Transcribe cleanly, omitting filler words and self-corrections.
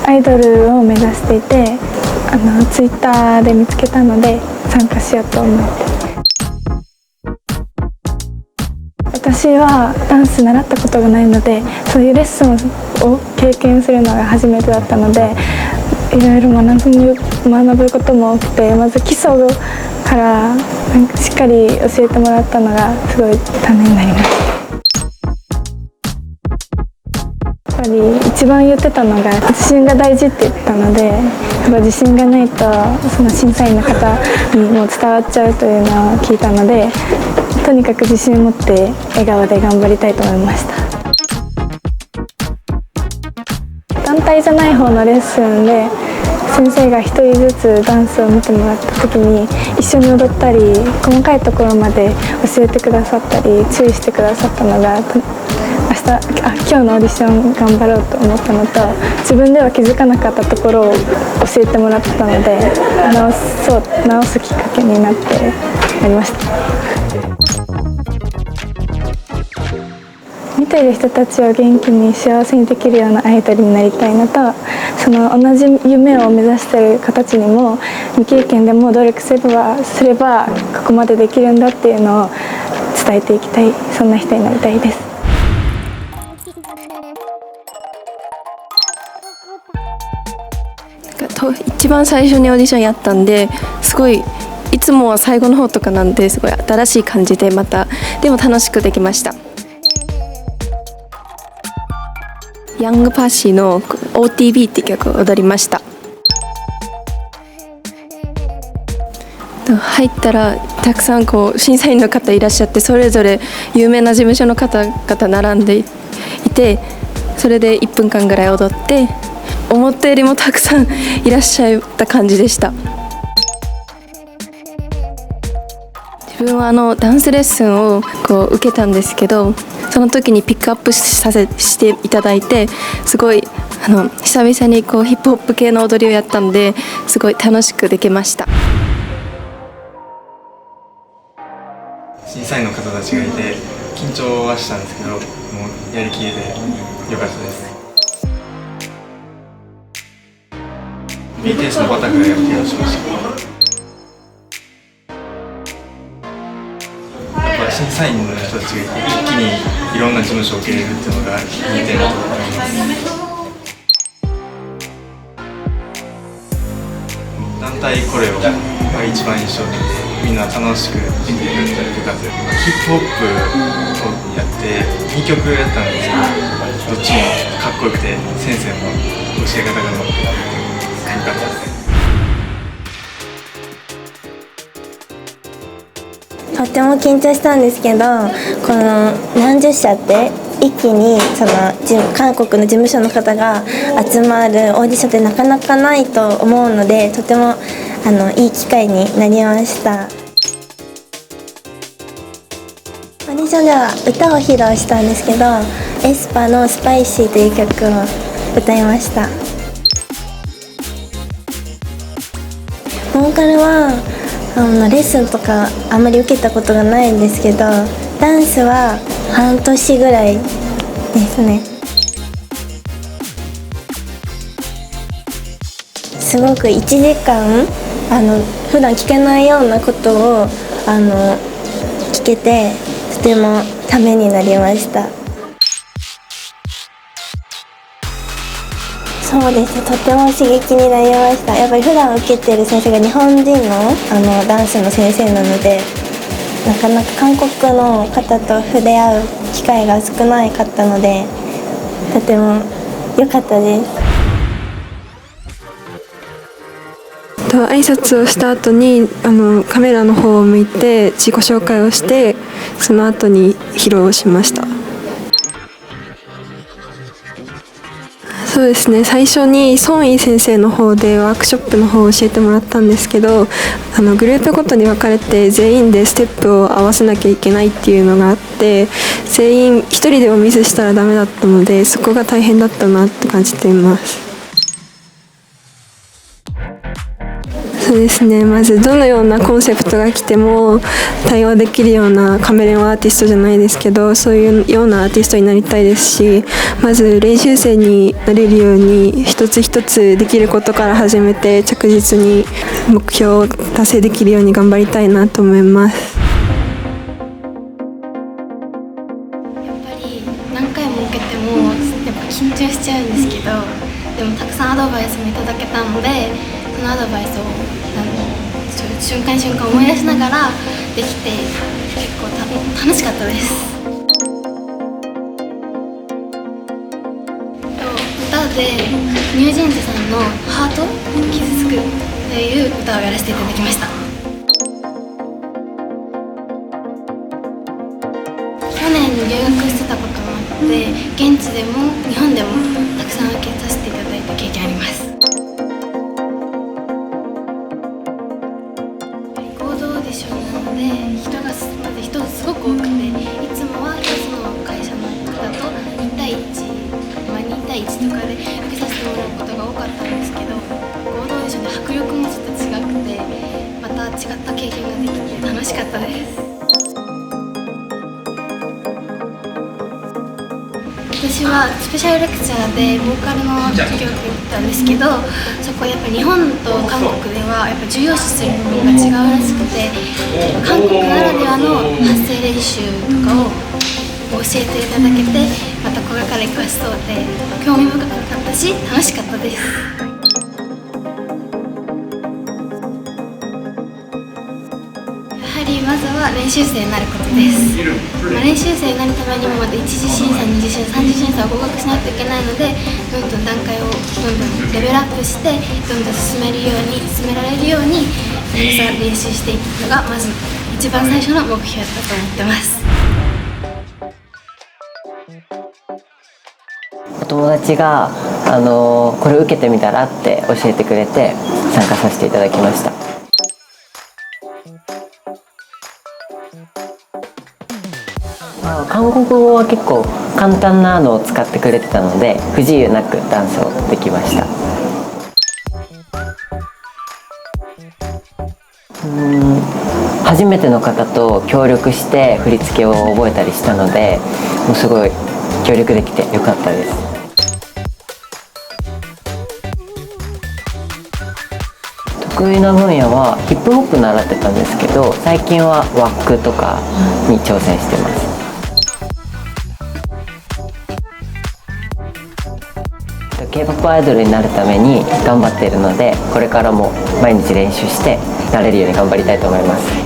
アイドルを目指していて、ツイッターで見つけたので参加しようと思って。私はダンス習ったことがないので、そういうレッスンを経験するのが初めてだったので、いろいろ学ぶことも多くて、まず基礎からしっかり教えてもらったのがすごいためになりました。やっぱり一番言ってたのが自信が大事って言ったので、やっぱ自信がないとその審査員の方にも伝わっちゃうというのを聞いたので、とにかく自信を持って笑顔で頑張りたいと思いました。団体じゃない方のレッスンで先生が1人ずつダンスを見てもらった時に一緒に踊ったり、細かいところまで教えてくださったり注意してくださったのが、今日のオーディション頑張ろうと思ったのと、自分では気づかなかったところを教えてもらったので、直すきっかけになってなりました。見ている人たちを元気に幸せにできるようなアイドルになりたいのと、その同じ夢を目指している子たちにも未経験でも努力すればここまでできるんだっていうのを伝えていきたい、そんな人になりたいです。一番最初にオーディションやったんで、すごいいつもは最後の方とかなんで、すごい新しい感じで、またでも楽しくできました。ヤングパッシーの OTB って曲を踊りました。入ったらたくさん審査員の方いらっしゃって、それぞれ有名な事務所の方々並んでいて、それで1分間ぐらい踊って、思ったよりもたくさんいらっしゃった感じでした。自分はダンスレッスンを受けたんですけど、その時にピックアップしていただいて、すごい久々にヒップホップ系の踊りをやったので、すごい楽しくできました。審査員の方たちがいて緊張はしたんですけど、もうやりきれてよかったです。BTS のバタフライを披露しました。やっぱ審査員の人たちがいて一気にいろんな事務所を受けれるっていうのがいい点だと思います。団体コレオが一番印象的で、みんな楽しくできてるんじゃないかというか、ヒップホップをやって2曲やったんですけど、どっちもかっこよくて先生も教え方がうまくてよかったです。とっても緊張したんですけど、この何十社って一気に韓国の事務所の方が集まるオーディションってなかなかないと思うので、とてもいい機会になりました。オーディションでは歌を披露したんですけど、エスパの「スパイシー」という曲を歌いました。ボーカルはレッスンとかあんまり受けたことがないんですけど、ダンスは半年ぐらいですね。すごく1時間普段聞けないようなことを聞けて、とてもためになりました。そうですね、とても刺激になりました。やっぱり普段受けてる先生が日本人のダンスの先生なので、なかなか韓国の方と触れ合う機会が少ないかったので、とても良かったです。挨拶をした後にカメラの方を向いて自己紹介をして、その後に披露しました。そうですね、最初にソンイ先生の方でワークショップの方を教えてもらったんですけど、グループごとに分かれて全員でステップを合わせなきゃいけないっていうのがあって、全員一人でもミスしたらダメだったので、そこが大変だったなって感じています。そそうですね、まずどのようなコンセプトが来ても対応できるようなカメレオンアーティストじゃないですけど、そういうようなアーティストになりたいですし、まず練習生になれるように一つ一つできることから始めて着実に目標を達成できるように頑張りたいなと思います。やっぱり何回も受けてもやっぱ緊張しちゃうんですけど、でもたくさんアドバイスもいただけたので、そのアドバイスを瞬間瞬間思い出しながらできて結構楽しかったです。歌でニュージーンズさんの「ハート傷つく」という歌をやらせていただきました。去年留学してたこともあって、現地でも日本でもたくさん受けさせていただいた経験あります。合同オーディションなので人がすごく多くて、いつもは一つの会社の方と1対1、2対1とかで受けさせてもらうことが多かったんですけど、合同オーディションで迫力もちょっと違くて、また違った経験ができて楽しかったです。私はスペシャルレクチャーでボーカルの授業を受けたんですけど、そこはやっぱ日本と韓国ではやっぱ重要視する部分が違うらしくて、韓国ならではの発声練習とかを教えていただけて、またこれから活かしそうで興味深かったし楽しかったです。まずは練習生になることです。練習生になるためにもまた1次審査、2次審査、3次審査を合格しないといけないので、どんどん段階をどんどんレベルアップして、どんどん進められるように練習していくのがまず一番最初の目標だと思ってます。お友達がこれ受けてみたらって教えてくれて参加させていただきました。韓国語は結構簡単なのを使ってくれてたので不自由なくダンスをできました。初めての方と協力して振り付けを覚えたりしたので、もうすごい協力できてよかったです。得意な分野はヒップホップ習ってたんですけど、最近はワックとかに挑戦してます。K-POP アイドルになるために頑張っているので、これからも毎日練習してなれるように頑張りたいと思います。